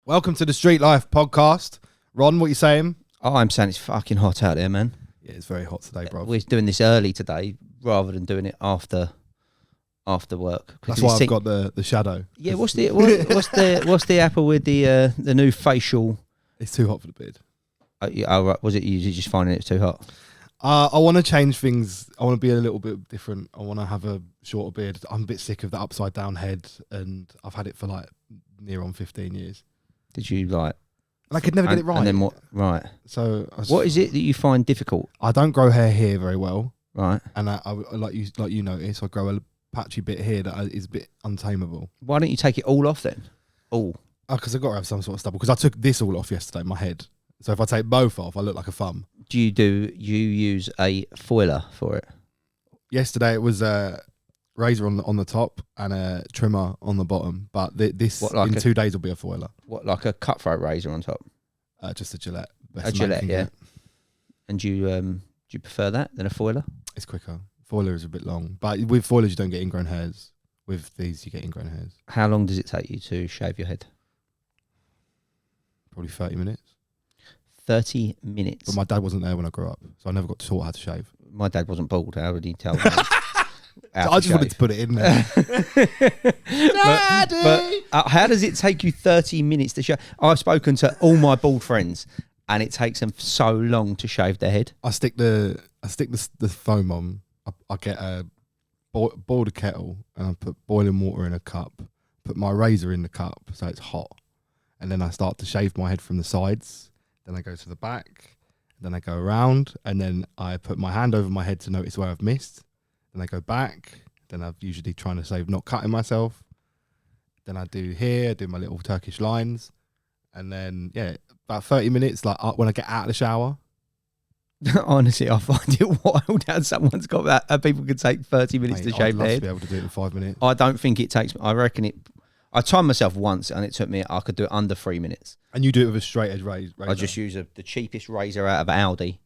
Welcome to the Street Life podcast. Ron, what you saying? Oh, I'm saying it's fucking hot out there, man. Yeah, it's very hot today, bro. We're doing this early today rather than doing it after work. That's why I've got the shadow. Yeah, what's the apple with the new facial? It's too hot for the beard. Right. Was it you just finding it too hot? I want to change things. I want to be a little bit different. I want to have a shorter beard. I'm a bit sick of the upside down head, and I've had it for like near on 15 years. Did you like? And I could never get it right. And then what? Right. So what is it that you find difficult? I don't grow hair here very well. Right. And I like you notice, I grow a patchy bit here that is a bit untamable. Why don't you take it all off then? All. Because I've got to have some sort of stubble. Because I took this all off yesterday, my head. So if I take both off, I look like a thumb. Do you use a foiler for it? Yesterday it was a razor on the top and a trimmer on the bottom. But this in 2 days will be a foiler. What, like a cutthroat razor on top? Just a Gillette. A Gillette, yeah. And do you prefer that than a foiler? It's quicker. Foiler is a bit long, but with foilers you don't get ingrown hairs. With these you get ingrown hairs. How long does it take you to shave your head? Probably 30 minutes. 30 minutes. But my dad wasn't there when I grew up, so I never got taught how to shave. My dad wasn't bald. How would he tell me? I just wanted to put it in there. Daddy! But how does it take you 30 minutes to shave? I've spoken to all my bald friends, and it takes them so long to shave their head. I stick the foam on. I get a boil the kettle, and I put boiling water in a cup. Put my razor in the cup so it's hot, and then I start to shave my head from the sides. Then I go to the back, then I go around, and then I put my hand over my head to notice where I've missed. Then I go back. Then I'm usually trying to save not cutting myself. Then I do here, I do my little Turkish lines, and then about 30 minutes. Like when I get out of the shower. Honestly, I find it wild how someone's got that. How people could take 30 minutes to shave their head. I'd love to be able to do it in 5 minutes. I don't think it takes. I reckon it. I timed myself once, and it took me. I could do it under 3 minutes. And you do it with a straight edge razor? I just use the cheapest razor out of Aldi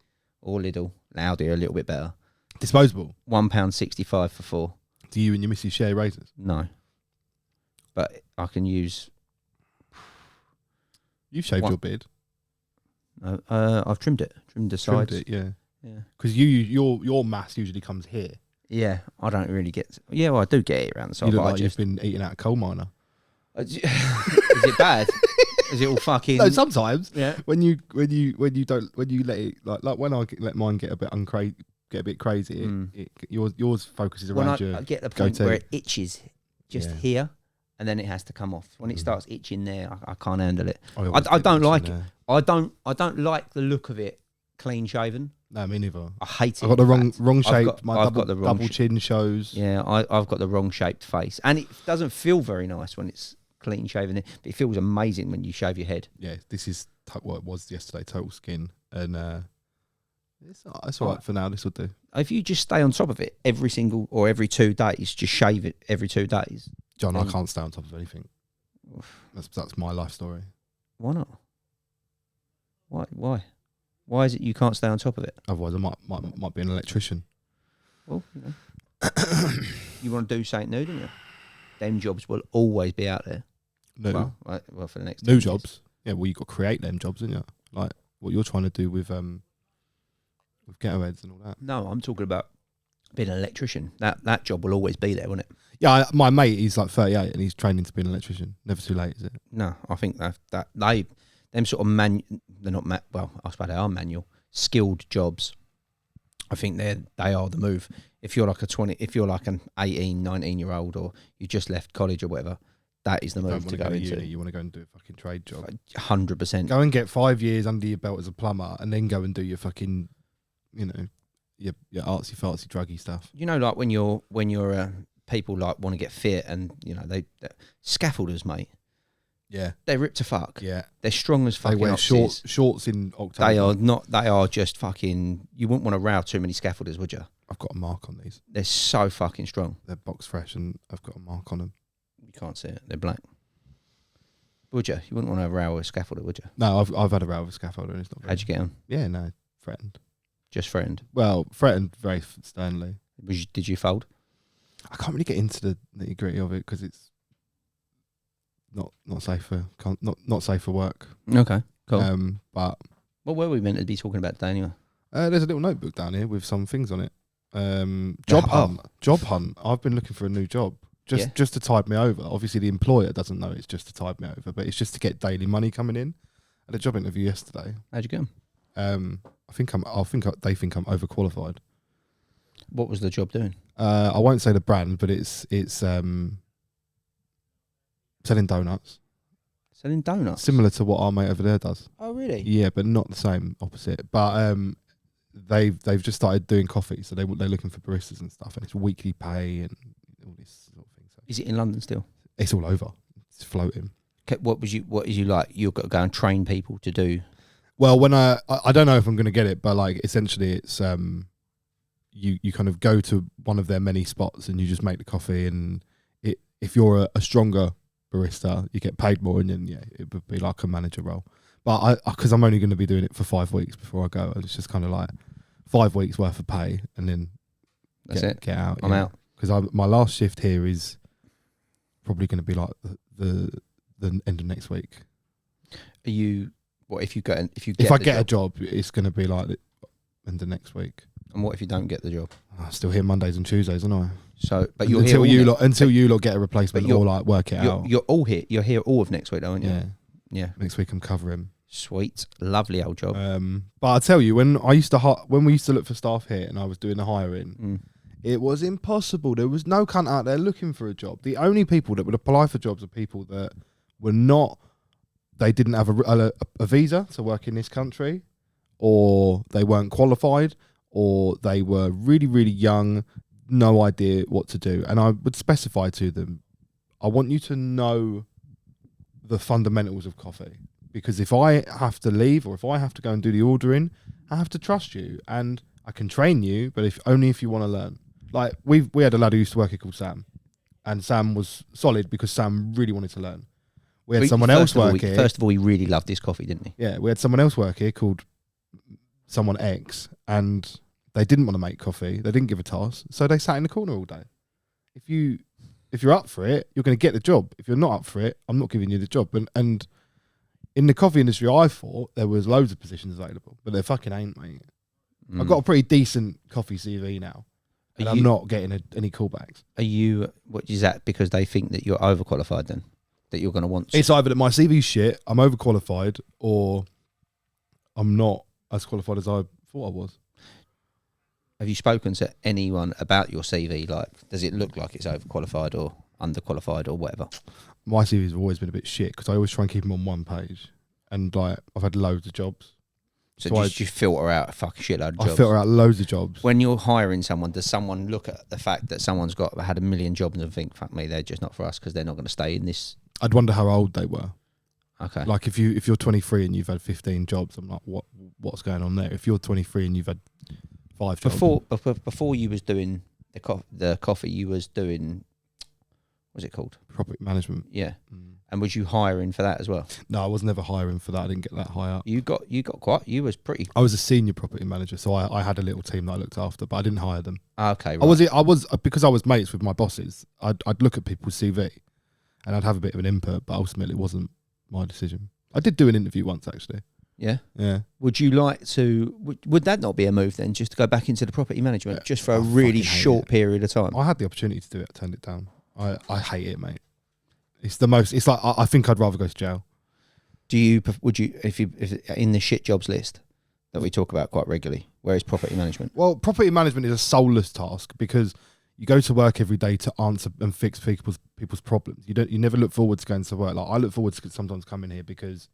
or Lidl. Aldi are a little bit better. Disposable? £1.65 for 4. Do you and your missus share razors? No. But I can use... You've shaved your beard? No, I've trimmed it. Trimmed the sides. Trimmed it, yeah. Because your mass usually comes here. Yeah, I don't really get... Yeah, well, I do get it around the side. You look like you've been eating out a coal miner. Is it bad? Is it all fucking... No, sometimes. Yeah. When you let it like when I let mine get a bit crazy, yours focuses around your. I get the point where it itches just here, and then it has to come off. When it starts itching there, I can't handle it. I don't like it. I don't like the look of it clean shaven. No, me neither. I hate it. I've got the wrong shape. I've got the wrong double chin shows. Yeah, I've got the wrong shaped face, and it doesn't feel very nice when it's clean shaven. But it feels amazing when you shave your head. Yeah, this is what it was yesterday. Total skin, and it's all right for now. This will do. If you just stay on top of it every 2 days, just shave it every 2 days. John, I can't stay on top of anything. That's my life story. Why not? Why? Why is it you can't stay on top of it? Otherwise, I might be an electrician. Well, you want to do something new, don't you? Them jobs will always be out there. New? Well, for the next new jobs. Yeah, well, you got to create them jobs, don't you? Like what you're trying to do with ghetto heads and all that. No, I'm talking about being an electrician. That job will always be there, won't it? Yeah, my mate, he's like 38 and he's training to be an electrician. Never too late, is it? No, I think that them sort of they're not I suppose they are manual, skilled jobs. I think they are the move. If you're like an 18, 19-year-old, or you just left college or whatever, that is the move to go into. Uni, you want to go and do a fucking trade job. 100%. Go and get 5 years under your belt as a plumber, and then go and do your fucking, your artsy fartsy druggy stuff. Like when you're people like want to get fit, and they're scaffolders, mate. Yeah, they're ripped to fuck. Yeah, they're strong as fucking. They wear shorts in October. They are not. They are just fucking. You wouldn't want to row too many scaffolders, would you? I've got a mark on these. They're so fucking strong. They're box fresh, and I've got a mark on them. You can't see it. They're black. Would you? You wouldn't want to row a scaffolder, would you? No, I've had a row with a scaffolder, and it's not. How'd you get on? Yeah, no, threatened. Just threatened. Well, threatened very sternly. Did you fold? I can't really get into the nitty gritty of it because it's not safe for not safe for work. Okay, cool. But What were we meant to be talking about today anyway? there's a little notebook down here with some things on it. Job hunt. I've been looking for a new job just to tide me over. Obviously, the employer doesn't know it's just to tide me over, but it's just to get daily money coming in. I had a job interview yesterday. How'd you get 'em? I think they think I'm overqualified. What was the job doing? I won't say the brand, but it's selling donuts. Selling donuts. Similar to what our mate over there does. Oh, really? Yeah, but not the same, opposite. But they've just started doing coffee, so they're looking for baristas and stuff, and it's weekly pay and all this sort of thing. So Is it in London still? it's all over. It's floating. Okay, what is you like? You've got to go and train people to do. Well, when I don't know if I'm going to get it, but like essentially it's you kind of go to one of their many spots and you just make the coffee, and if you're a stronger barista, you get paid more, and then it would be like a manager role. But because I'm only going to be doing it for 5 weeks before I go, it's just kind of like 5 weeks worth of pay, and then get out. I'm out because my last shift here is probably going to be like the end of next week. Are you? What if you get? If I get a job, it's going to be like the end of next week. And what if you don't get the job? I'm still here Mondays and Tuesdays, aren't I? So, but you're until you lot get a replacement or like work it out. You're all here. You're here all of next week, aren't you? Yeah. Yeah. Next week I'm covering. Sweet, lovely old job. But I tell you, when we used to look for staff here, and I was doing the hiring, it was impossible. There was no cunt out there looking for a job. The only people that would apply for jobs are people that were not. They didn't have a visa to work in this country, or they weren't qualified, or they were really, really young, no idea what to do. And I would specify to them, I want you to know the fundamentals of coffee. Because if I have to leave, or if I have to go and do the ordering, I have to trust you. And I can train you, but only if you want to learn. Like, we had a lad who used to work here called Sam. And Sam was solid because Sam really wanted to learn. We had someone else work here. First of all, he really loved his coffee, didn't he? Yeah, we had someone else work here called someone X, and they didn't want to make coffee. They didn't give a task, so they sat in the corner all day. If you're up for it, you're going to get the job. If you're not up for it, I'm not giving you the job. And in the coffee industry, I thought there was loads of positions available, but there fucking ain't, mate. I've got a pretty decent coffee CV now, and I'm not getting any callbacks. What is that? Because they think that you're overqualified then? That you're going to want. It's either that my CV's shit, I'm overqualified, or I'm not as qualified as I thought I was. Have you spoken to anyone about your CV? Like, does it look like it's overqualified or underqualified or whatever? My CV's always been a bit shit because I always try and keep them on one page, and like I've had loads of jobs. So you filter out a fucking shitload of jobs. I filter out loads of jobs. When you're hiring someone, does someone look at the fact that someone's had a million jobs and think, "Fuck me, they're just not for us" because they're not going to stay in this? I'd wonder how old they were. Okay. Like if you're 23 and you've had 15 jobs, I'm like, what's going on there? If you're 23 and you've had 5 jobs. Before you was doing the coffee, you was doing, what's it called? Property management. Yeah. And was you hiring for that as well? No, I was never hiring for that. I didn't get that high up. You was pretty. I was a senior property manager, so I had a little team that I looked after, but I didn't hire them. Okay. Right. I was because I was mates with my bosses. I'd look at people's CV, and I'd have a bit of an input, but ultimately it wasn't my decision. I did do an interview once, actually. Yeah? Yeah. Would you like to... Would that not be a move then, just to go back into the property management, just for a really short period of time? I had the opportunity to do it, I turned it down. I hate it, mate. It's the most... It's like, I think I'd rather go to jail. Would you, if in the shit jobs list that we talk about quite regularly, where is property management? Well, property management is a soulless task because you go to work every day to answer and fix people's problems. You never look forward to going to work. Like I look forward to sometimes coming here because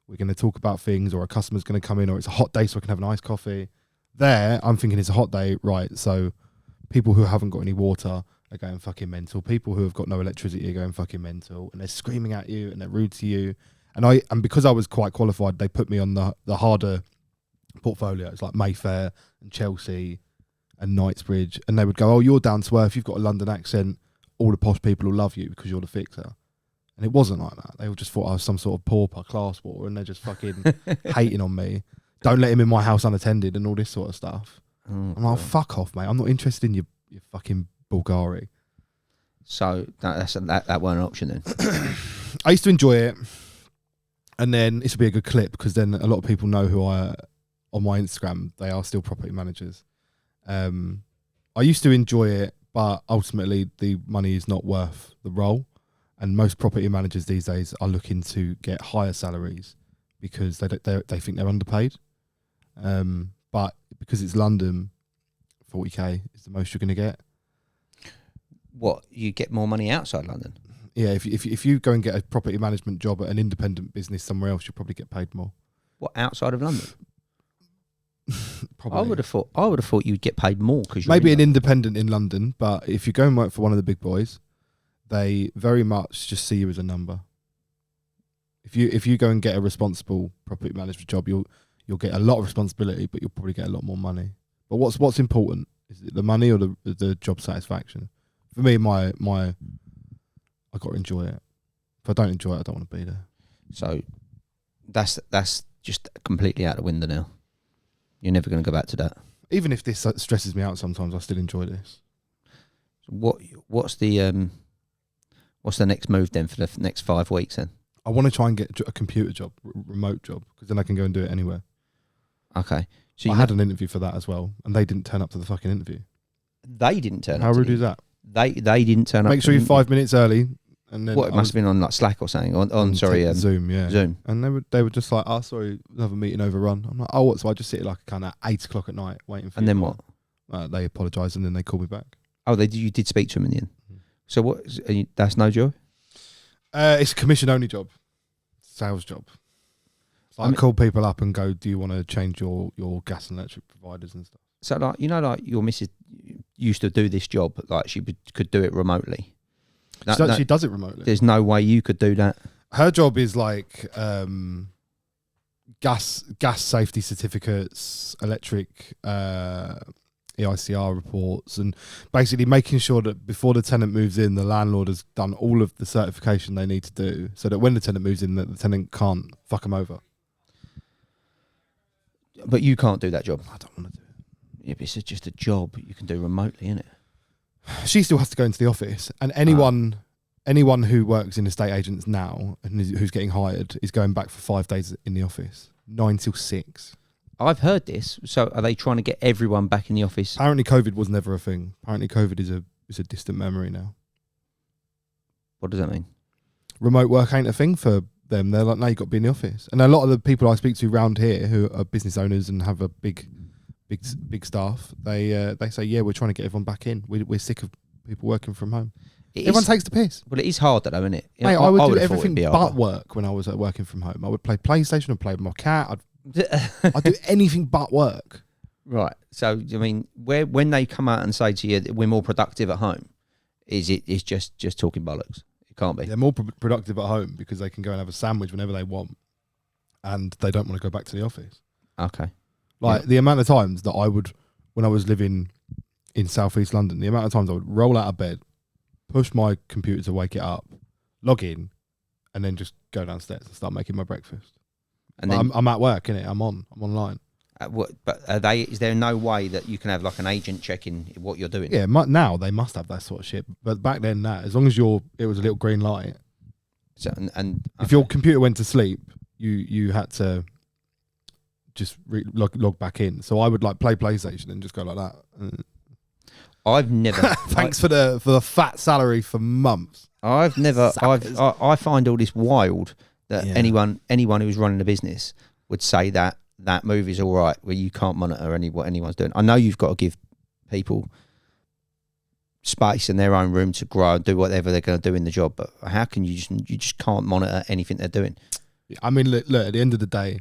we're going to talk about things, or a customer's going to come in, or it's a hot day so I can have a nice coffee. There, I'm thinking it's a hot day, right? So people who haven't got any water are going fucking mental. People who have got no electricity are going fucking mental, and they're screaming at you and they're rude to you. And because I was quite qualified, they put me on the harder portfolios like Mayfair and Chelsea and Knightsbridge, and they would go, "Oh, you're down to earth. You've got a London accent. All the posh people will love you because you're the fixer." And it wasn't like that. They all just thought I was some sort of pauper class war, and they're just fucking hating on me. Don't let him in my house unattended and all this sort of stuff. I'm like, fuck off, mate. I'm not interested in your fucking Bulgari. So that weren't an option then. I used to enjoy it, and then this will be a good clip because then a lot of people know who I on my Instagram. They are still property managers. I used to enjoy it, but ultimately the money is not worth the role, and most property managers these days are looking to get higher salaries because they think they're underpaid. But because it's London, 40k is the most you're going to get. What, you get more money outside London? Yeah, if you go and get a property management job at an independent business somewhere else, you'll probably get paid more. What, outside of London? Probably. I would have thought you'd get paid more because maybe an independent in London, but if you go and work for one of the big boys, they very much just see you as a number. If you go and get a responsible property management job, you'll get a lot of responsibility, but you'll probably get a lot more money. But what's important? Is it the money or the job satisfaction? For me, I got to enjoy it. If I don't enjoy it, I don't want to be there. So that's just completely out the window now. You're never going to go back to that. Even if this stresses me out sometimes, I still enjoy this. What's the next move then for the next 5 weeks then? I want to try and get a computer job, remote job, because then I can go and do it anywhere. Okay. So I had an interview for that as well, and they didn't turn up to the fucking interview. They didn't turn up. How rude is that? They didn't turn up. Make sure you're 5 minutes early, and then it must have been on like Slack or something. On Zoom, yeah. Zoom. And they were just like, "Oh, sorry, another meeting overrun." I'm like, "Oh, what?" So I just sit like kind of 8 o'clock at night waiting for. And then what? They apologised and then they called me back. Oh, you did speak to him in the end. Mm-hmm. So what? That's no joy. It's a commission only job, sales job. So I call people up and go, "Do you want to change your gas and electric providers and stuff?" So like your missus used to do this job, like she could do it remotely. She does it remotely. There's no way you could do that. Her job is like gas safety certificates, electric EICR reports, and basically making sure that before the tenant moves in, the landlord has done all of the certification they need to do, so that when the tenant moves in, that the tenant can't fuck them over. But you can't do that job. I don't want to do it. Yeah, but it's just a job you can do remotely, isn't it? She still has to go into the office, and anyone who works in estate agents now and who's getting hired is going back for 5 days in the office, 9 till 6. I've heard this. So are they trying to get everyone back in the office? Apparently COVID was never a thing. Apparently COVID is a distant memory now. What does that mean? Remote work ain't a thing for them. They're like, no, you've got to be in the office. And a lot of the people I speak to around here who are business owners and have a big staff, they say, yeah, we're trying to get everyone back in. We're sick of people working from home. Everyone takes the piss. Well, it is hard though, isn't it? Mate, I would do everything but work when I was working from home. I would play PlayStation, I'd play with my cat, I'd do anything but work. Right. So, I mean, when they come out and say to you that we're more productive at home, it's just talking bollocks? It can't be. They're more productive at home because they can go and have a sandwich whenever they want, and they don't want to go back to the office. Okay. Like the amount of times that I would, when I was living in southeast London, the amount of times I would roll out of bed, push my computer to wake it up, log in, and then just go downstairs and start making my breakfast. And then I'm at work, innit? I'm online. But is there no way that you can have like an agent checking what you're doing? Yeah, now they must have that sort of shit. But back then, as long as it was a little green light. So and if your computer went to sleep, you had to just log back in. So I would like play PlayStation and just go like that. I've never. Thanks for the fat salary for months. I've never. I find all this wild that anyone who's running a business would say that move is all right, where you can't monitor what anyone's doing. I know you've got to give people space in their own room to grow and do whatever they're going to do in the job, but how can you just can't monitor anything they're doing? I mean, look, at the end of the day,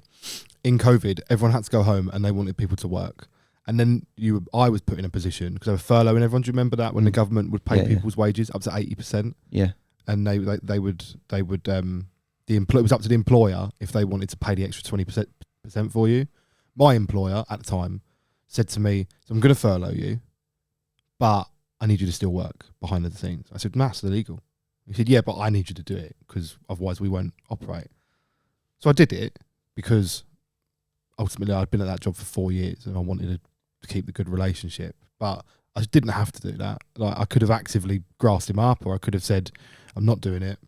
in COVID, everyone had to go home and they wanted people to work. And then I was put in a position because they were furloughing everyone. Do you remember that when the government would pay people's wages up to 80%? Yeah. And it was up to the employer if they wanted to pay the extra 20% for you. My employer at the time said to me, "So I'm going to furlough you, but I need you to still work behind the scenes." I said, "That's illegal." He said, "Yeah, but I need you to do it because otherwise we won't operate." So I did it because ultimately I'd been at that job for 4 years and I wanted to keep the good relationship, but I didn't have to do that. Like I could have actively grassed him up, or I could have said, "I'm not doing it."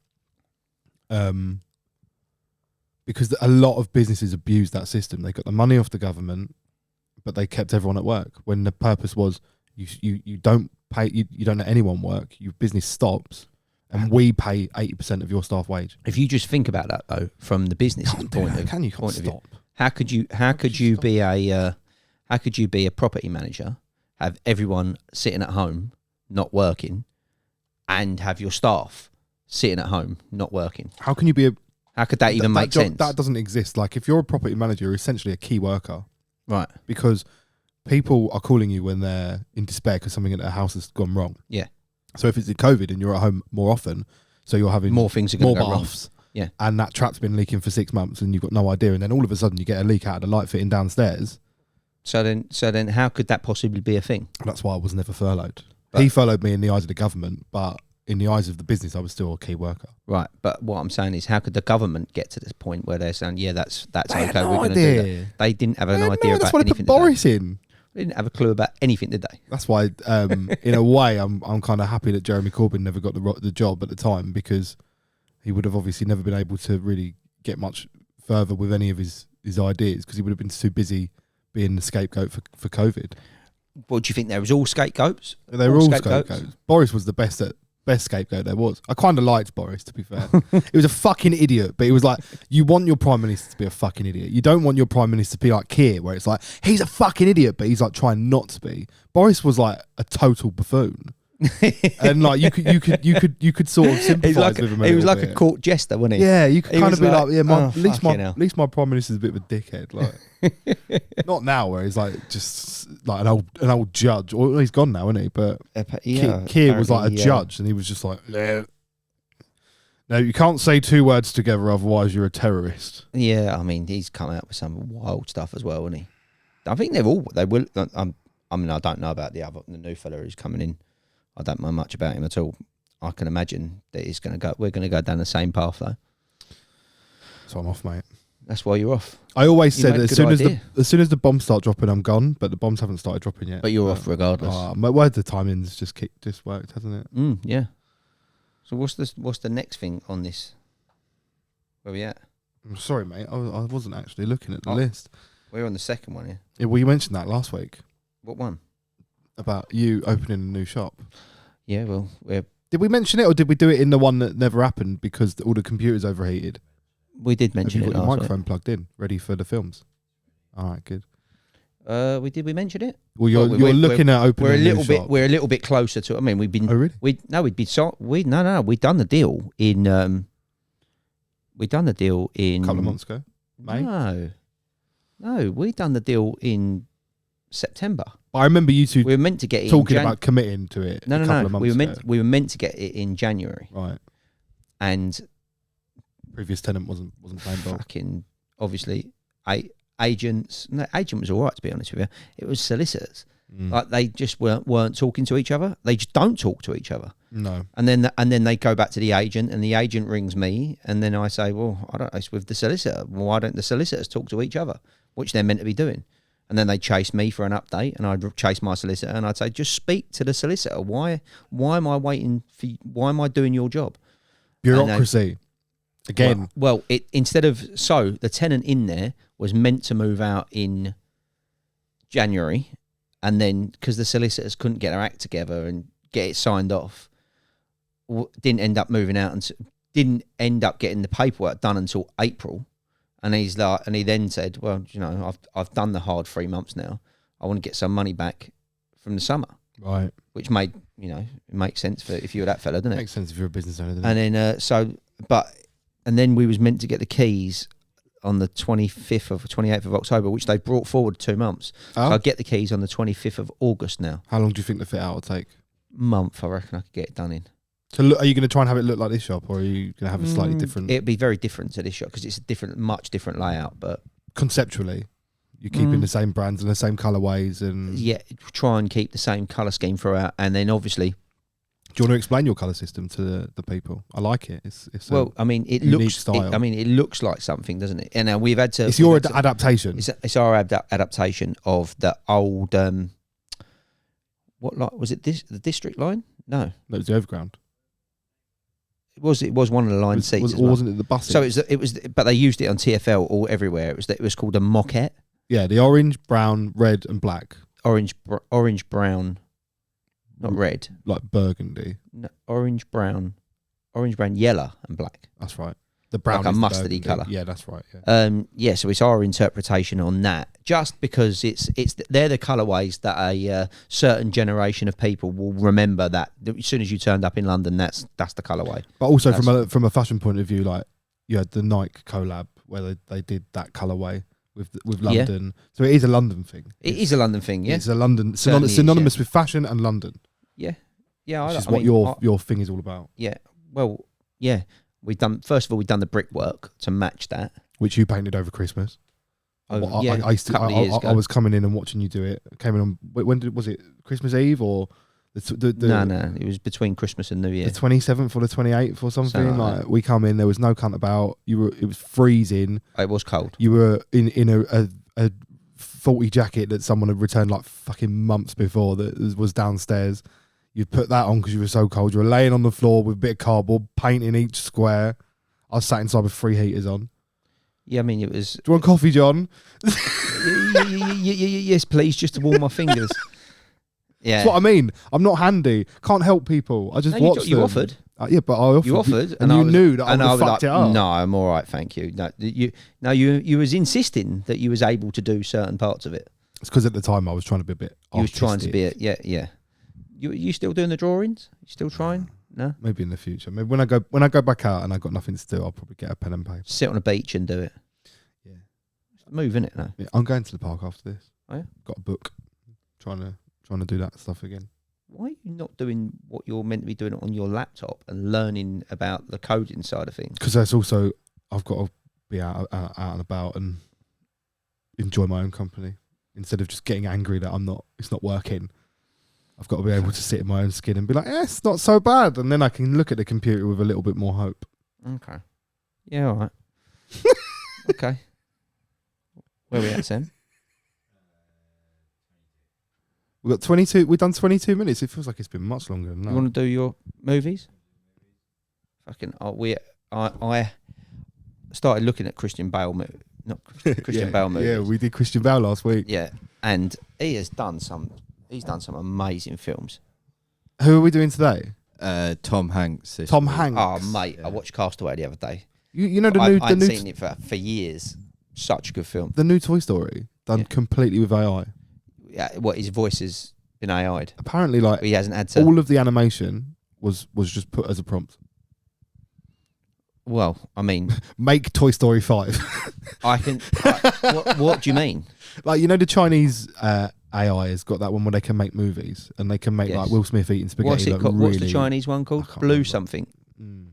because a lot of businesses abused that system. They got the money off the government, but they kept everyone at work when the purpose was you don't pay, you don't let anyone work. Your business stops, and we pay 80% of your staff wage. If you just think about that though, from the business's point of view, how could you be a property manager, have everyone sitting at home not working, and have your staff sitting at home not working? How can you be how could that even make sense? That doesn't exist. Like, if you're a property manager, you're essentially a key worker. Right. Because people are calling you when they're in despair because something in their house has gone wrong. Yeah. So if it's in COVID and you're at home more often, so you're having more things are going to go wrong. Yeah. And that trap's been leaking for 6 months and you've got no idea. And then all of a sudden you get a leak out of the light fitting downstairs. So then how could that possibly be a thing? That's why I was never furloughed. He furloughed me in the eyes of the government, but in the eyes of the business, I was still a key worker. Right. But what I'm saying is, how could the government get to this point where they're saying, yeah, that's okay, no we're going to do that? They didn't have an idea about anything. That's why they put Boris in. They didn't have a clue about anything, did they? That's why, in a way, I'm kind of happy that Jeremy Corbyn never got the job at the time, because he would have obviously never been able to really get much further with any of his ideas, because he would have been too busy being the scapegoat for COVID. What do you think? There was all scapegoats? They were all scapegoats. Boris was the best scapegoat there was. I kind of liked Boris, to be fair. He was a fucking idiot, but he was like, you want your prime minister to be a fucking idiot. You don't want your prime minister to be like Keir, where it's like, he's a fucking idiot, but he's like trying not to be. Boris was like a total buffoon. And like you could sort of sympathise with him. He was like a court jester, wasn't he? Yeah, you could kind of be like, yeah, at least my prime minister's a bit of a dickhead. Like, not now, where he's like just like an old judge. Or he's gone now, isn't he? But Keir was like a judge, and he was just like, no, you can't say two words together, otherwise you're a terrorist. Yeah, I mean, he's come out with some wild stuff as well, isn't he? I think they will. I mean, I don't know about the new fella who's coming in. I don't know much about him at all. I can imagine that we're going to go down the same path though. So I'm off, mate. That's why you're off. I always said that as soon as the bombs start dropping, I'm gone. But the bombs haven't started dropping yet. But you're off regardless. My word, the timing's just worked, hasn't it? Yeah. So what's the next thing on this? Where we at? I'm sorry, mate. I wasn't actually looking at the list. We're on the second one here. Yeah, well, you mentioned that last week. What one? About you opening a new shop. Yeah, well, did we mention it, or did we do it in the one that never happened because all the computers overheated? We did mention it. Have you got your microphone plugged in, ready for the films? All right, good. We mention it? Well, you're looking at opening a new shop. We're a little bit closer to it. I mean, we've been. Oh, really? We'd done the deal in. We'd done the deal in a couple of months ago. May? No, we'd done the deal in September. But I remember you two we were meant to get it talking about committing to it. No. We were meant to get it in January. Right. And previous tenant wasn't playing ball. Fucking obviously agents. No, agent was all right, to be honest with you. It was solicitors. Like, they just weren't talking to each other. They just don't talk to each other. No. And then they go back to the agent, and the agent rings me, and then I say, well, I don't know, it's with the solicitor. Well, why don't the solicitors talk to each other, which they're meant to be doing? And then they chase me for an update, and I'd chase my solicitor, and I'd say, just speak to the solicitor. Why am I waiting for you? Why am I doing your job? Bureaucracy. Again. Well, the tenant in there was meant to move out in January, and then because the solicitors couldn't get their act together and get it signed off, didn't end up moving out and didn't end up getting the paperwork done until April. And he then said, well, I've done the hard 3 months now. I want to get some money back from the summer. Right. Which made, it makes sense for if you were that fella, doesn't it? Makes sense if you're a business owner, doesn't it? And then we was meant to get the keys on the 28th of October, which they brought forward 2 months. Oh. So I get the keys on the 25th of August now. How long do you think the fit out will take? Month, I reckon I could get it done in. So are you going to try and have it look like this shop, or are you going to have a slightly different? It'd be very different to this shop because it's a much different layout. But conceptually, you're keeping the same brands and the same colourways, and try and keep the same colour scheme throughout. And then obviously, do you want to explain your colour system to the people? I like it. It's it looks style. It looks like something, doesn't it? And we've had to. It's your adaptation. It's our adaptation of the old. What line was it? The district line? No, it was the overground. was one of the line seats. As well. Wasn't it the buses? So it was, but they used it on TFL all everywhere. It was called a moquette. Yeah, the orange, brown, red, and black. Orange, brown, not red. Like burgundy. No, orange, brown, yellow, and black. That's right. The brown, like a is mustardy colour. Yeah, that's right. Yeah. So it's our interpretation on that. Just because they're the colourways that a certain generation of people will remember. That as soon as you turned up in London, that's the colourway. But also from a fashion point of view, like you had the Nike collab where they did that colourway with London. Yeah. So it is a London thing. It is a London thing. Yeah, it's a London synonymous with fashion and London. Yeah, yeah. Which is what your thing is all about. Yeah. Well, yeah. We've done the brickwork to match that, which you painted over Christmas. I was coming in and watching you do it. I came in on was it Christmas Eve or no, it was between Christmas and New Year, the 27th or the 28th or something. Like we come in, there was no cunt about. It was freezing. It was cold. You were in a faulty jacket that someone had returned like fucking months before that was downstairs. You'd put that on because you were so cold. You were laying on the floor with a bit of cardboard, painting each square. I was sat inside with 3 heaters on. Yeah, I mean, it was... Do you want coffee, John? Yes, please, just to warm my fingers. Yeah. That's what I mean. I'm not handy. Can't help people. I just watched them. You offered. Yeah, but I offered. You offered. And you knew that I would have fucked it up. No, I'm all right, thank you. No, you was insisting that you was able to do certain parts of it. It's because at the time I was trying to be a bit artistic. You was trying to be yeah. You still doing the drawings? You still trying? No. Maybe in the future. Maybe when I go back out and I've got nothing to do, I'll probably get a pen and paper. Sit on a beach and do it. Yeah. Move, innit? No. Yeah, I'm going to the park after this. Oh yeah. Got a book. Trying to do that stuff again. Why are you not doing what you're meant to be doing on your laptop and learning about the coding side of things? Because that's also I've got to be out and about and enjoy my own company instead of just getting angry that it's not working. I've got to be able to sit in my own skin and be like, it's not so bad. And then I can look at the computer with a little bit more hope. Okay. Yeah, all right. Okay. Where are we at, Sam? We've got 22. We've done 22 minutes. It feels like it's been much longer than that. You want to do your movies? Fucking, I started looking at Christian Bale Bale movies. Yeah, we did Christian Bale last week. Yeah, and he's done some amazing films. Who are we doing today? Tom Hanks. Tom Hanks. Oh, mate, I watched Castaway the other day. You know I've seen it for years. Such a good film. The new Toy Story done completely with AI. Yeah, his voice has been AI'd. Apparently, like he hasn't had to. All of the animation was just put as a prompt. Well, I mean, make Toy Story 5. I can. What do you mean? Like the Chinese AI has got that one where they can make movies and they can make like Will Smith eating spaghetti. What's it called? What's the Chinese one called? Blue remember. Something. Mm.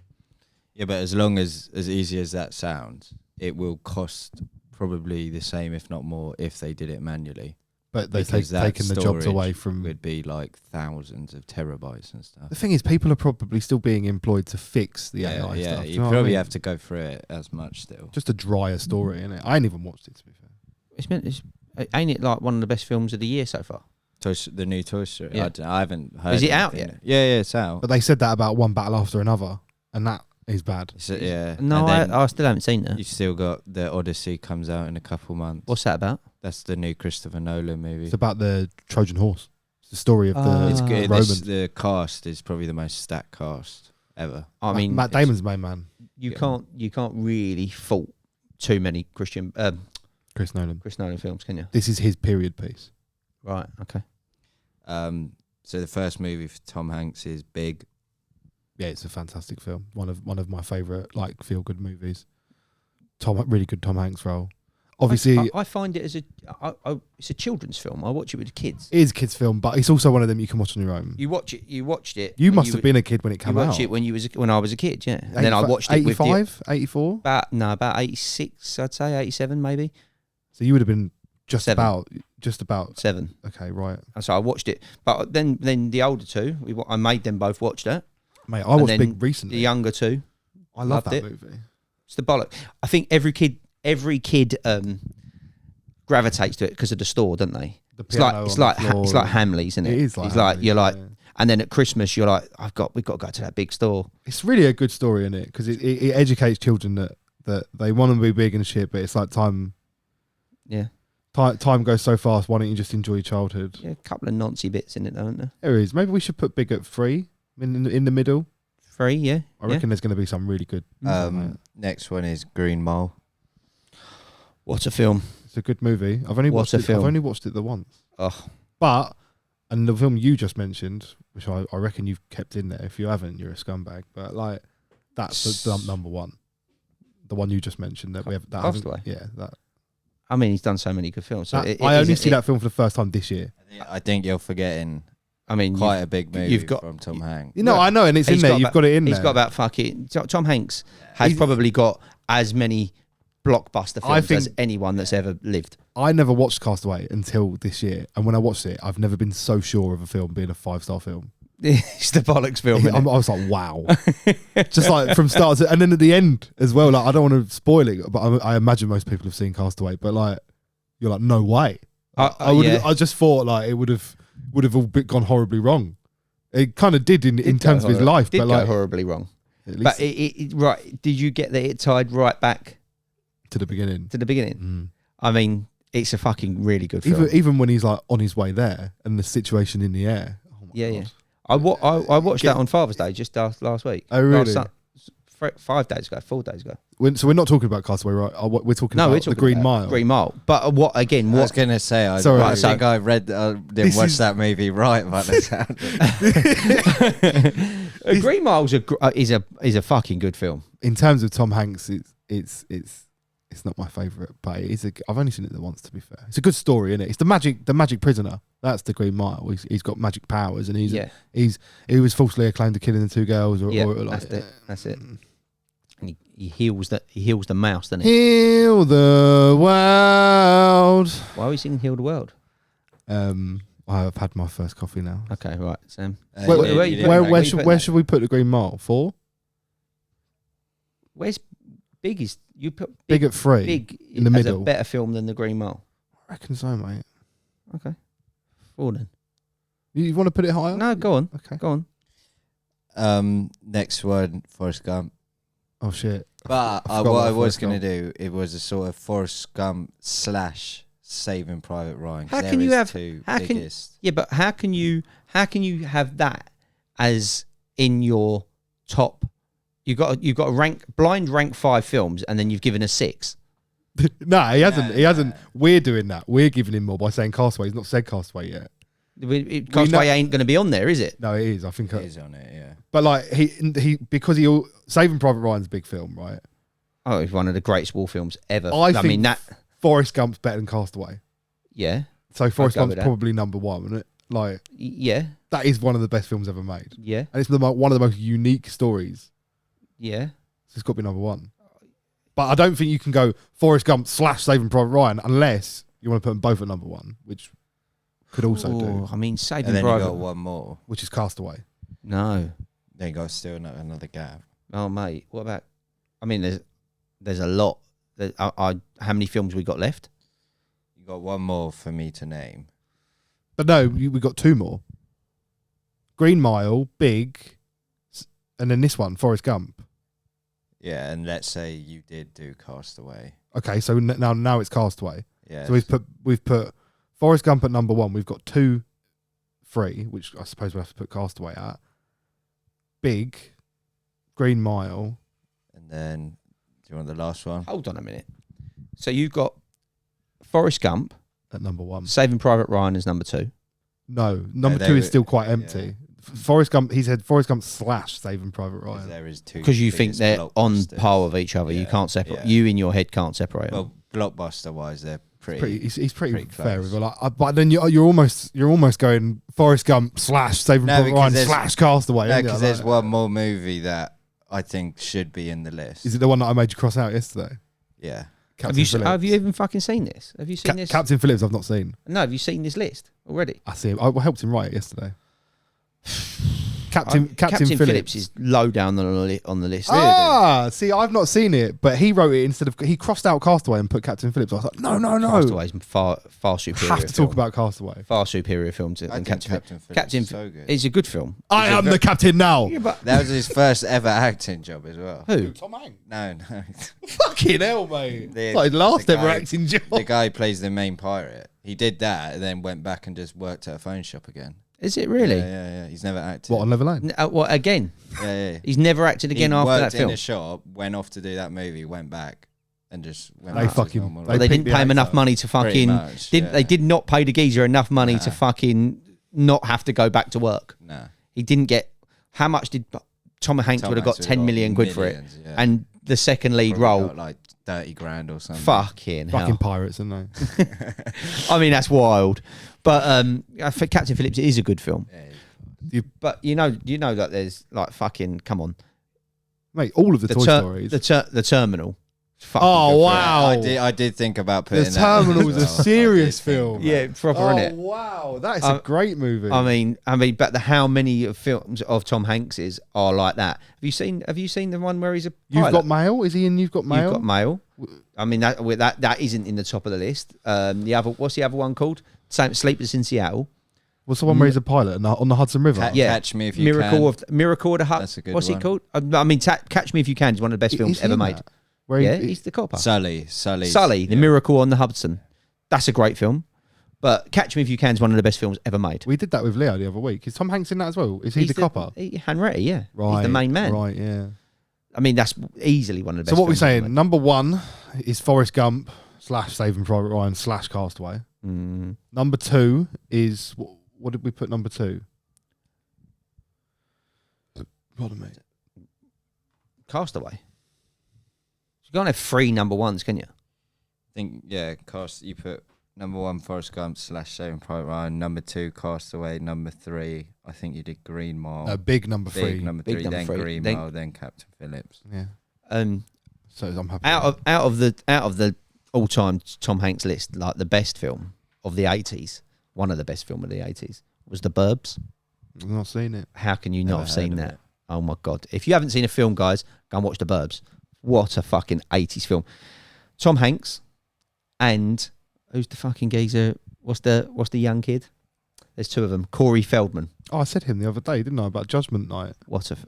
Yeah, but as long as easy as that sounds, it will cost probably the same, if not more, if they did it manually. But they've taken the jobs away from... would be like thousands of terabytes and stuff. The thing is, people are probably still being employed to fix the AI stuff. Yeah, you probably have to go through it as much still. Just a drier story, innit? I ain't even watched it, to be fair. Ain't it like one of the best films of the year so far? The new Toy Story? Yeah. I haven't heard. Is it out yet? Yeah, it's out. But they said that about One Battle After Another, and that is bad. Yeah. No, I still haven't seen that. You've still got The Odyssey comes out in a couple months. What's that about? That's the new Christopher Nolan movie. It's about the Trojan horse. It's the story of the It's good. Romans. The cast is probably the most stacked cast ever. I mean, Matt Damon's main man. You can't really fault too many Chris Nolan films, can you? This is his period piece. Right. Okay. So the first movie for Tom Hanks is Big. Yeah, it's a fantastic film. One of my favourite feel good movies. Really good Tom Hanks role. Obviously, I find it as it's a children's film. I watch it with the kids. It is a kids' film, but it's also one of them you can watch on your own. You watched it. You must have been a kid when it came out. You watched it when I was a kid, yeah. And then I watched it 85, 84? About 86, I'd say, 87 maybe. So you would have been just 7. about 7. Okay, right. So I watched it, but then the older two, I made them both watch that. Mate, I watched Big recently. The younger two, I love that movie. It's the bollock. I think every kid gravitates to it because of the store, don't they? It's like Hamleys, isn't it? It is like it's like Hamleys, you're like, And then at Christmas, you're like, we've got to go to that big store. It's really a good story, isn't it? Because it educates children that they want to be big and shit, but it's like time. Yeah. Time goes so fast. Why don't you just enjoy your childhood? Yeah, a couple of noncy bits in it, though, aren't there? There is. Maybe we should put big at 3 in the middle. 3, yeah. I reckon there's going to be some really good. Next one is Green Mile. What a film. It's a good movie. I've only watched it the once. Oh. But, and the film you just mentioned, which I reckon you've kept in there. If you haven't, you're a scumbag. But like, that's the number one. The one you just mentioned that we have. That Castaway. Yeah, that. I mean, he's done so many good films. So I only see that film for the first time this year. I think you're forgetting. I mean, quite a big movie from Tom Hanks. You know, I know, and it's in there. You've got it in there. He's got about fucking. Tom Hanks has probably got as many blockbuster films as anyone that's ever lived. I never watched Castaway until this year, and when I watched it, I've never been so sure of a film being a 5-star film. It's the bollocks film. I was like, wow, just like from start to, and then at the end as well. Like, I don't want to spoil it, but I imagine most people have seen Castaway. But like, you're like, no way. I just thought like it would have all gone horribly wrong. It kind of did in terms of his life, but like horribly wrong. But right, did you get that it tied right back to the beginning? I mean, it's a fucking really good film. Even when he's like on his way there and the situation in the air. Oh my God. Yeah. I watched that on Father's Day just last week. Oh, really? 4 days ago. So we're not talking about Castaway, right? We're talking about the Green Mile. Green Mile. But I was going to say, I think I didn't watch that movie right by the sound. Green Mile is a fucking good film. In terms of Tom Hanks, it's not my favourite, but I've only seen it once, to be fair. It's a good story, isn't it? It's the magic prisoner. That's the Green Mile. He's got magic powers, and he was falsely acclaimed of killing the 2 girls. That's it. And he heals the mouse, doesn't he? Heal the world. Why are we singing "Heal the World"? I've had my first coffee now. Okay, right, Sam. Where should we put the Green Mile? 4? Where's Big? You put Big at 3. Big in the middle. A better film than the Green Mile. I reckon so, mate. Okay. 4 then. You want to put it higher? No, go on. Okay. Go on. Next one, Forrest Gump. Oh shit! But what I was going to do, it was a sort of Forrest Gump / Saving Private Ryan. How can you have two how biggest? But how can you have that as in your top? You've got rank 5 films, and then you've given us 6. No, he hasn't. He hasn't. We're doing that. We're giving him more by saying Castaway. He's not said Castaway yet. Castaway ain't going to be on there, is it? No, it is. I think it is on it. Yeah. But like because Saving Private Ryan's a big film, right? Oh, it's one of the greatest war films ever. I mean that Forrest Gump's better than Castaway. Yeah. So Forrest Gump's probably number 1, isn't it? Like, yeah, that is one of the best films ever made. Yeah, and it's one of the most unique stories. Yeah, so it's got to be number 1. But I don't think you can go Forrest Gump / Saving Private Ryan unless you want to put them both at number 1, which could also do. I mean, Saving and then Private. You got one more, which is Castaway. No, then you got still another gap. Oh mate, what about? I mean, there's a lot. How many films we got left? You got one more for me to name. But no, we got 2 more. Green Mile, Big, and then this one, Forrest Gump. Yeah, and let's say you did do Castaway. Okay, so now it's Castaway. Yeah. So we've put Forrest Gump at number 1. We've got 2, 3, which I suppose we'll have to put Castaway at. Big, Green Mile, and then do you want the last one? Hold on a minute. So you've got Forrest Gump at number 1. Saving Private Ryan is number 2. No, number 2 is still quite empty. Yeah. Forrest Gump. He said Forrest Gump / Saving Private Ryan. There is 2 because you think they're on par with each other. Yeah, you can't separate. Yeah. You in your head can't separate them. Well, blockbuster wise, they're pretty. He's pretty fair with it. Like, but then you're almost going Forrest Gump / Saving Private Ryan / Castaway. No, because there's one more movie that I think should be in the list. Is it the one that I made you cross out yesterday? Yeah. Have you even fucking seen this? Have you seen this? Captain Phillips, I've not seen. No, have you seen this list already? I see him. I helped him write it yesterday. Captain Phillips is low down on the list. Ah, see, I've not seen it, but he wrote it instead of he crossed out Castaway and put Captain Phillips. I was like, no. Castaway's far superior. Have to talk about Castaway. Far superior film than Captain Phillips. Captain so good. It's a good film. I am the captain now. Yeah, but That was his first ever acting job as well. who? Tom Hanks. No. Fucking hell, mate. The- Like last the ever guy- acting job. The guy who plays the main pirate. He did that and then went back and just worked at a phone shop again. Is it really? Yeah. He's never acted. What, on Level Lane? What again? Yeah. He's never acted again he after worked that film. in a shop, went off to do that movie, went back, and just went They back to his fucking- normal they Well, life. they picked didn't pay him the enough actor. money to Pretty fucking. much, They yeah. did not pay the geezer enough money to Nah. fucking not have to go back to work. Nah. He didn't get. How much did Tom Hanks would have got? 10 million quid for it, millions, yeah. and the second lead Probably role. got like 30 grand or something. Fucking hell. Fucking pirates, aren't they? I mean, that's wild. But for Captain Phillips, it is a good film. Yeah. But you know that there's like fucking. Come on, Mate, all of the Toy Stories. the Terminal. Fucking Oh, good film. wow. I did think about putting The that in Terminal as is a well. I did serious think film. about Yeah, it. proper, Oh, innit? wow. That is a great movie. I mean, but how many of films of Tom Hanks's are like that? Have you seen the one where he's a pilot? You've Got Mail? Is he in You've Got Mail? You've Got Mail. I mean, that isn't in the top of the list. What's the other one called? Sleepless in Seattle. What's the one where he's a pilot on the Hudson River? Yeah. Catch Me If You Miracle Can. of Miracle of the Hut. That's a good What's one. it called? I mean, Catch Me If You Can is one of the best films Is he ever in made. that? Where he- Yeah, he's the copper. Sully. The Miracle on the Hudson. That's a great film. But Catch Me If You Can is one of the best films ever made. We did that with Leo the other week. Is Tom Hanks in that as well? Is he the copper? Hanratty, yeah. Right. He's the main man. Right, yeah. I mean, that's easily one of the best So what we're films ever saying, number one is Forrest Gump / Saving Private Ryan / Castaway. made. Number two is, what did we put number two? Pardon me. Castaway. You can't have three number ones, can you? I think, you put number one, Forrest Gump / Saving Private Ryan. Number two, Castaway. Number three, I think you did Green Mile. Big number Big three. number Big three, number then three. Green Then- Mile, then Captain Phillips. Yeah. So I'm happy. Out of the all time Tom Hanks list, like the best film of the 80s, one of the best film of the 80s was The Burbs. I've not seen it. How can you Never not have seen heard of that? it. Oh my god! If you haven't seen a film, guys, go and watch The Burbs. What a fucking 80s film. Tom Hanks and who's the fucking geezer? What's the young kid? There's two of them. Corey Feldman. Oh, I said him the other day, didn't I, about Judgment Night?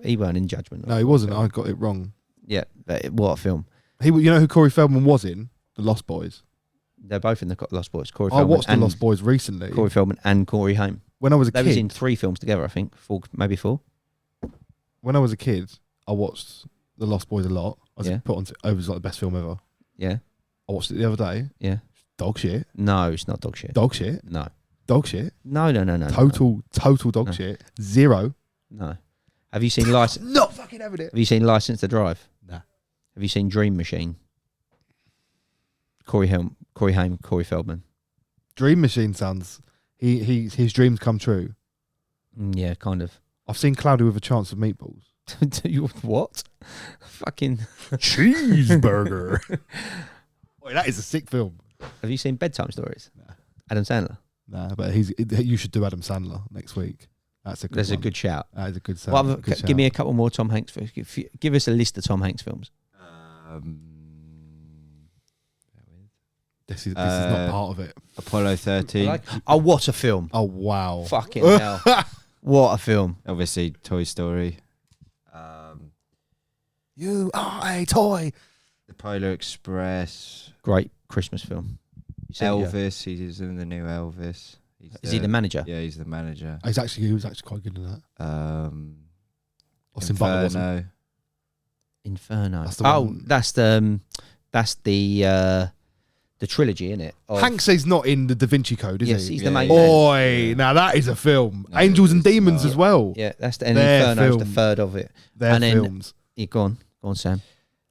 He weren't in Judgment. No, he wasn't. I got it wrong. Yeah, but what a film. You know who Corey Feldman was in? The Lost Boys. They're both in the Lost Boys. Corey I Feldman watched The and Lost Boys recently. Corey Feldman and Corey Haim. When I was a They kid. was in 3 films together, I think. 4, maybe 4. When I was a kid, I watched The Lost Boys a lot. I was Yeah. put on over as like the best film ever. Yeah, I watched it the other day. yeah. Dog shit. No, it's not dog shit. Dog shit. No. Dog shit. No. Total dog No. shit. Zero. No. Have you seen License? Not fucking having it. Have you seen License to Drive? Nah. Have you seen Dream Machine? Corey Haim, Corey Feldman. Dream Machine sounds. His dreams come true. Yeah, kind of. I've seen Cloudy with a Chance of Meatballs. What? Fucking. Cheeseburger. Boy, that is a sick film. Have you seen Bedtime Stories? Nah. Adam Sandler. Nah, but you should do Adam Sandler next week. That's a good. That's a one. good shout. That is a good What sound. other- good give me a shout. couple more Tom Hanks films. Give us a list of Tom Hanks films. This is not part of it. Apollo 13. Oh, what a film! Oh wow. Fucking hell! What a film! Obviously, Toy Story. You are a toy. The Polar Express. Great Christmas film. You seen it, Elvis. He's in the new Elvis. Is he the manager? Yeah, he's the manager. He was actually quite good in that. Austin Butler wasn't. Inferno. Inferno. That's the one. That's the trilogy, isn't it? Hanks is not in the Da Vinci Code, is Yes, he? he's Yeah, the main yeah. man. Oi, now that is a film. No, Angels and it's Demons not. as well. Yeah, and They're Inferno's the film. third of it. They're And then- films. Yeah, go on, Sam.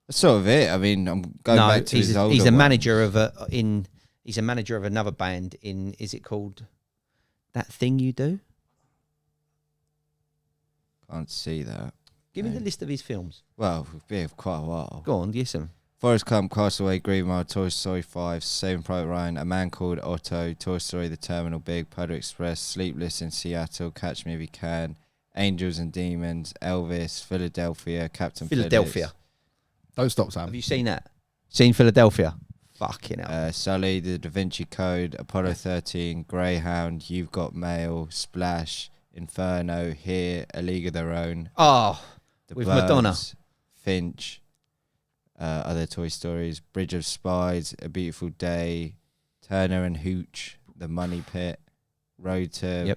That's sort of it. I mean, I'm going back to his older he's a ones. manager of he's a manager of another band in. Is it called That Thing You Do? Can't see that. Give me No. the list of his films. Well, we've been for quite a while. Go on, give some. Forrest Gump, Castaway, Green Mile, Toy Story 5, Saving Private Ryan, A Man Called Otto, Toy Story, The Terminal, Big, Polar Express, Sleepless in Seattle, Catch Me If You Can, Angels and Demons, Elvis, Philadelphia, Captain Philadelphia. Phillips, Don't stop, Sam. Have you seen that? Seen Philadelphia? Fucking hell. Sully, The Da Vinci Code, Apollo 13, Greyhound, You've Got Mail, Splash, Inferno, Here, A League of Their Own. Oh, The with Birds, Madonna. Finch, other Toy Stories, Bridge of Spies, A Beautiful Day, Turner and Hooch, The Money Pit, Road to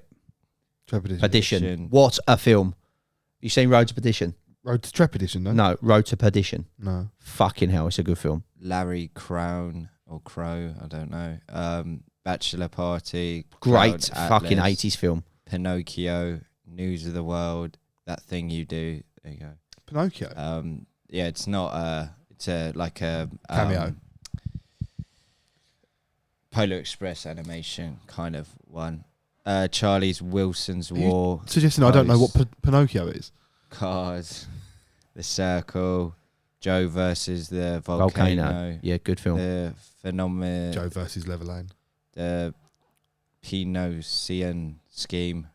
Trepidation. Perdition. What a film. You seen Road to Perdition? Road to Trepidation, no? No, Road to Perdition. No. Fucking hell, it's a good film. Larry Crown or Crow, I don't know. Bachelor Party, Great Cloud fucking Atlas, 80s film. Pinocchio, News of the World, That Thing You Do. There you go. Pinocchio. Yeah, it's not. It's like a Cameo. Polar Express animation kind of one. Charlie's Wilson's War. Suggesting I don't know what Pinocchio is. Cars, The Circle, Joe versus the Volcano. Yeah, good film. The Phenomenon. Joe versus Leverlane. The Pinocchian Scheme.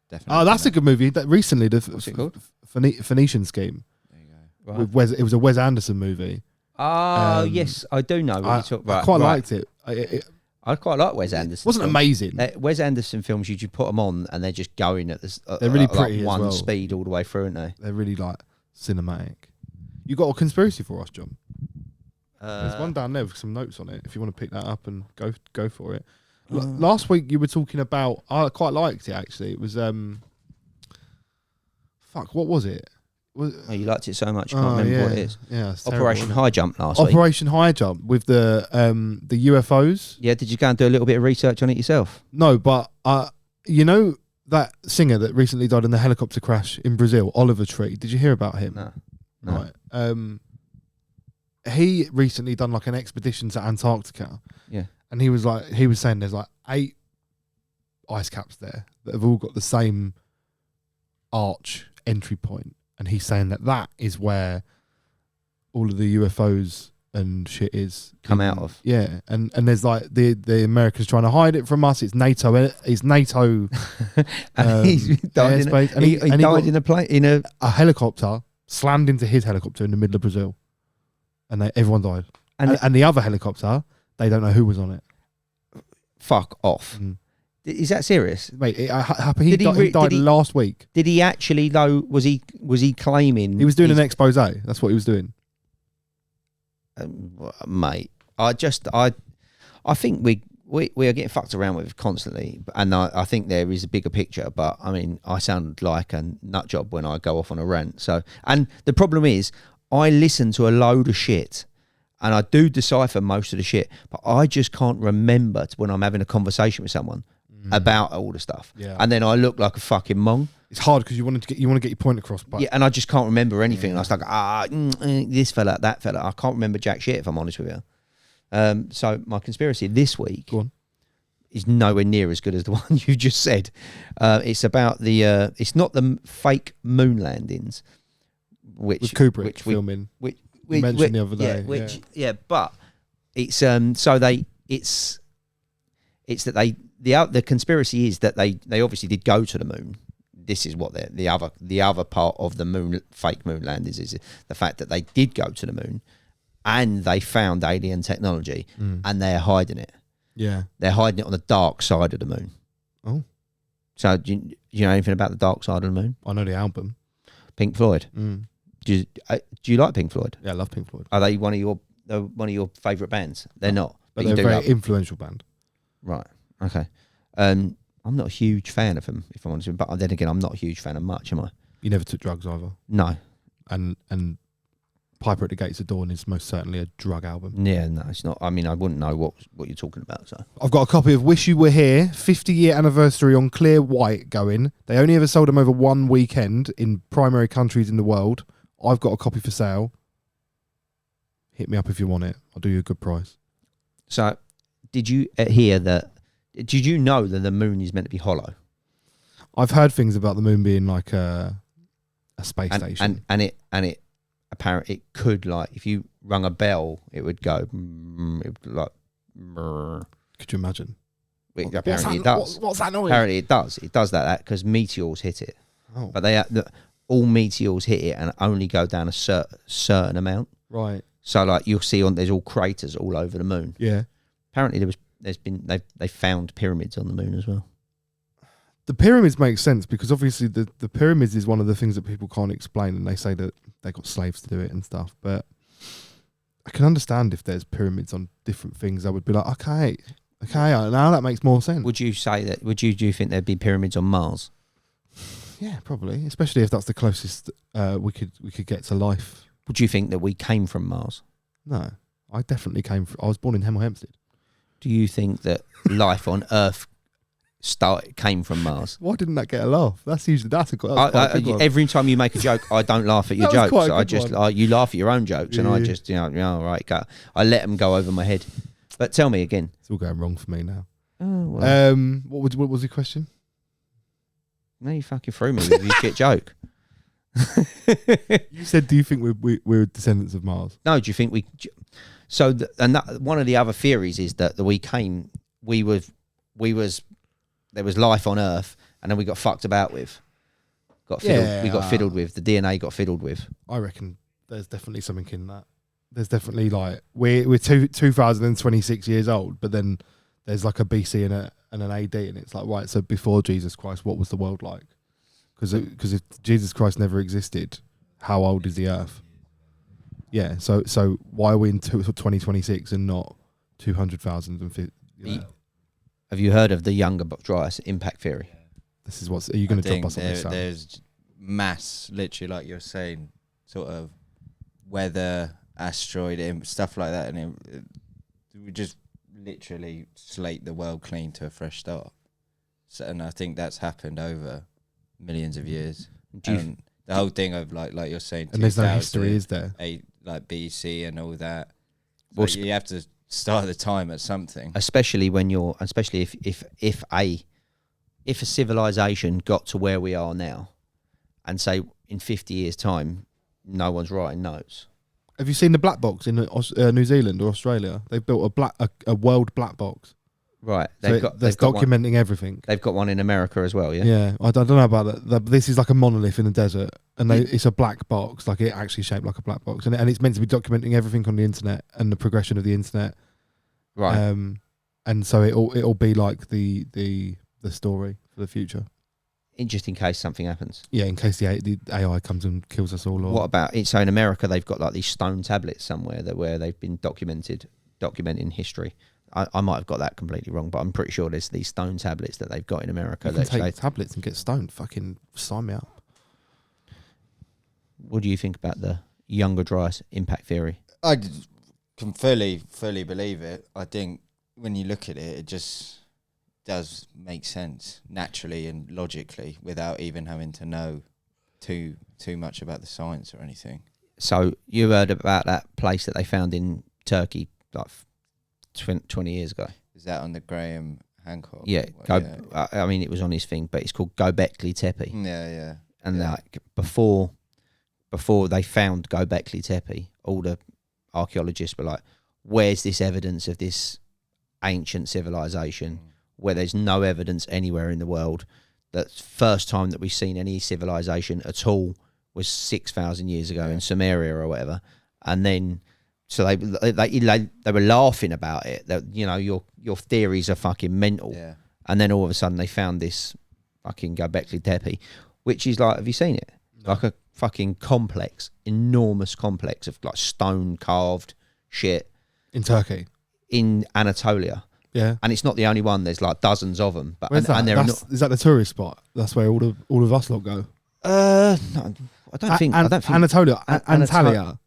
Definitely. Oh, that's a good movie. That recently, What's it called? Phoenician Scheme. There you go. Right. With Wes, it was a Wes Anderson movie. Oh, yes, I do know what I, you're talking about. I quite liked it. I quite like Wes Anderson. It wasn't films. amazing. Wes Anderson films, you just put them on and they're just going at this. They're really pretty like as one well. speed all the way through, aren't they? They're really like cinematic. You got a conspiracy for us, John? There's one down there with some notes on it. If you want to pick that up and go for it. Last week you were talking about. I quite liked it actually. It was fuck. What was it? Oh, you liked it so much, you can't remember what it is. Yeah, it's Operation terrible, High Jump last week. Operation High Jump with the UFOs. Yeah, did you go and do a little bit of research on it yourself? No, but you know that singer that recently died in the helicopter crash in Brazil, Oliver Tree. Did you hear about him? No. Right. He recently done like an expedition to Antarctica. Yeah. And he was saying there's like 8 ice caps there that have all got the same arch entry point. And he's saying that is where all of the UFOs and shit is Come out of. Yeah. And there's like the Americans trying to hide it from us. It's NATO. It's NATO. And he died, airspace. he died in a plane in a helicopter slammed into his helicopter in the middle of Brazil, and everyone died. And the other helicopter, they don't know who was on it. Fuck off. Is that serious? Mate, it happened. He died last week. Did he actually though? Was he claiming? He was doing an expose. That's what he was doing. Mate, I think we are getting fucked around with constantly, and I think there is a bigger picture. But I mean, I sound like a nut job when I go off on a rant. So, and the problem is, I listen to a load of shit, and I do decipher most of the shit, but I just can't remember when I'm having a conversation with someone about all the stuff. Yeah. And then I look like a fucking mong. It's hard because you want to get your point across. But Yeah, and I just can't remember anything. And I was like, this fella, that fella. I can't remember jack shit if I'm honest with you. So my conspiracy this week is nowhere near as good as the one you just said. It's about it's not the fake moon landings, which with Kubrick which filming, which you mentioned the other day. But it's it's that the conspiracy is that they obviously did go to the moon. This is what the other part of the fake moon landings is the fact that they did go to the moon and they found alien technology and they're hiding it. Yeah. They're hiding it on the dark side of the moon. Oh. So do you know anything about the dark side of the moon? I know the album. Pink Floyd. Do you like Pink Floyd? Yeah, I love Pink Floyd. Are they one of your favourite bands? They're not. But you they're a do very influential band. Right. Okay. I'm not a huge fan of them, if I'm honest with you. But then again, I'm not a huge fan of much, am I? You never took drugs either. No. And Piper at the Gates of Dawn is most certainly a drug album. Yeah, no, it's not. I mean, I wouldn't know what you're talking about. So I've got a copy of Wish You Were Here, 50-year anniversary on clear white going. They only ever sold them over one weekend in primary countries in the world. I've got a copy for sale. Hit me up if you want it. I'll do you a good price. So, did you hear that? Did you know that the moon is meant to be hollow? I've heard things about the moon being like a space station. And it apparently it could, like, if you rung a bell, it would go. It would like. Could you imagine? Apparently it does. What's that noise? Apparently it does. It does that because meteors hit it. Oh, but all meteors hit it and only go down a certain amount. right. So like you'll see there's all craters all over the moon. Yeah. Apparently they found pyramids on the moon as well. The pyramids make sense because obviously the pyramids is one of the things that people can't explain, and they say that they got slaves to do it and stuff. But I can understand if there's pyramids on different things. I would be like, okay, now that makes more sense. Would you say that? Do you think there'd be pyramids on Mars? Yeah, probably, especially if that's the closest we could get to life. Would you think that we came from Mars? No, I definitely I was born in Hemel Hempstead. Do you think that life on Earth came from Mars? Why didn't that get a laugh? That's a quite a good one. Every time you make a joke, I don't laugh at your That was quite jokes. a I good just one. you laugh at your own jokes, and I Yeah. just all right, go. I let them go over my head. But tell me again. It's all going wrong for me now. Oh well, What was the question? now you fucking threw me with your shit joke. You said, do you think we're descendants of Mars? No, do you think we? So, one of the other theories is that there was life on Earth, and then we got fucked about with. We got fiddled with. The DNA got fiddled with. I reckon there's definitely something in that. There's definitely like we're 2026 years old, but then there's like a BC and an AD, and it's like, right, so before Jesus Christ, what was the world like? Because if Jesus Christ never existed, how old is the Earth? Yeah, so why are we in 2026 and not 200,000? Have you heard of the younger dryas impact theory? This is what's. Are you going to drop us on this? Sam? There's mass, literally, like you're saying, sort of weather, asteroid, stuff like that, and it would just literally slate the world clean to a fresh start. So, and I think that's happened over millions of years. The whole thing of like you're saying, and there's no history, is there? Like BC and all that. Well, Like you have to start the time at something. Especially if a civilization got to where we are now, and say in 50 years' time, no one's writing notes. Have you seen the black box in New Zealand or Australia? They've built a world black box. Right, That's documenting everything. They've got one in America as well, yeah. Yeah, I don't know about that. This is like a monolith in the desert, and it's a black box, like it actually shaped like a black box, and it's meant to be documenting everything on the internet and the progression of the internet. Right. And so it'll be like the story for the future. Just in case something happens. Yeah, in case the AI comes and kills us all. Or What about it? So in America, they've got like these stone tablets somewhere where they've been documenting history. I might have got that completely wrong, but I'm pretty sure there's these stone tablets that they've got in America. you can take tablets and get stoned. Fucking sign me up. What do you think about the younger dryas impact theory? I can fully believe it. I think when you look at it, it just does make sense naturally and logically without even having to know too much about the science or anything. So you heard about that place that they found in Turkey like 20 years ago? Is that on the Graham Hancock? Yeah, I mean it was on his thing, but it's called Göbekli Tepe. Yeah. And like before they found Göbekli Tepe, all the archaeologists were like, "Where's this evidence of this ancient civilization?" Where there's no evidence anywhere in the world. The first time that we've seen any civilization at all was 6,000 years ago in Sumeria or whatever, and then. So they were laughing about it. That your theories are fucking mental. Yeah. And then all of a sudden they found this fucking Göbekli Tepe, which is like, have you seen it? No. Like a fucking complex, enormous complex of like stone carved shit In Turkey. in Anatolia. Yeah. And it's not the only one. There's like dozens of them. But Where's that? and Is that the tourist spot? That's where all of us lot go. no, I don't think Anatolia. Antalya.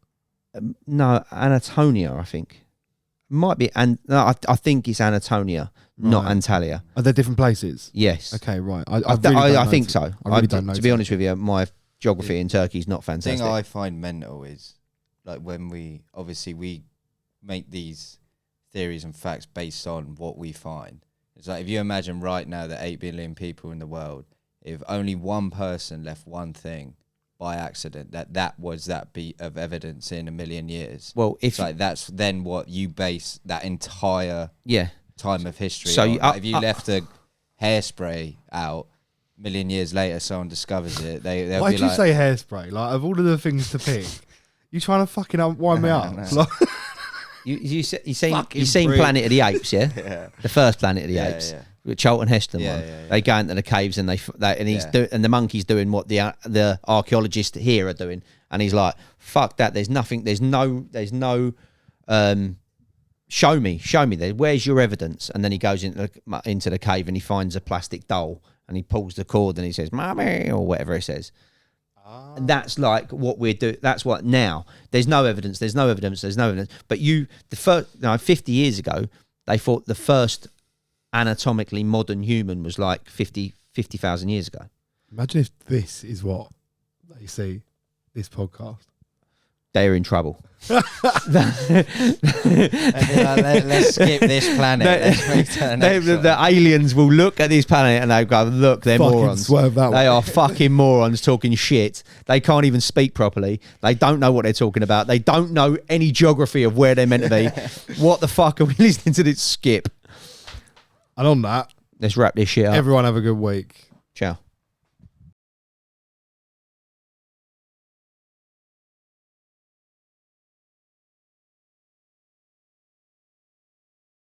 No, Anatolia, I think. Might be, I think it's Anatolia, not Right. Antalya. Are there different places? Yes. Okay, right. I think so. I really don't know. To be honest with you, my geography in Turkey is not The fantastic. thing I find mental is like when we make these theories and facts based on what we find. It's like if you imagine right now that 8 billion people in the world, if only one person left one thing by accident, that was that beat of evidence in a million years. Well, if it's like that's then what you base that entire yeah, time of history So on. you- Like if you left a hairspray out, million years later, someone discovers it. They'll Why'd be you like, say hairspray? Like, of all of the things to pick, you trying to fucking wind me up? No. Like, You seen Fucking Planet of the Apes, yeah? yeah, The first Planet of the Yeah, Apes. yeah. With Charlton Heston Yeah, one. yeah, yeah. They go into the caves and and the monkey's doing what the archaeologists here are doing, and he's like, "Fuck that! There's nothing. There's no. Show me. Where's your evidence?" And then he goes into the cave and he finds a plastic doll and he pulls the cord and he says, "Mommy," or whatever it says. And that's like what we're doing. That's what now. There's no evidence. But 50 years ago, they thought the first anatomically modern human was like 50,000 years ago. imagine if this is what they see this podcast. They're in trouble. Let's skip this planet. Let's move to the next one. The aliens will look at this planet and they go, "Look, they're Fucking morons. swerve that They way. are fucking morons talking shit. They can't even speak properly. They don't know what they're talking about. They don't know any geography of where they're meant to be. What the fuck are we listening to this skip?" And on that, Let's wrap this shit up. everyone have a good week. Ciao.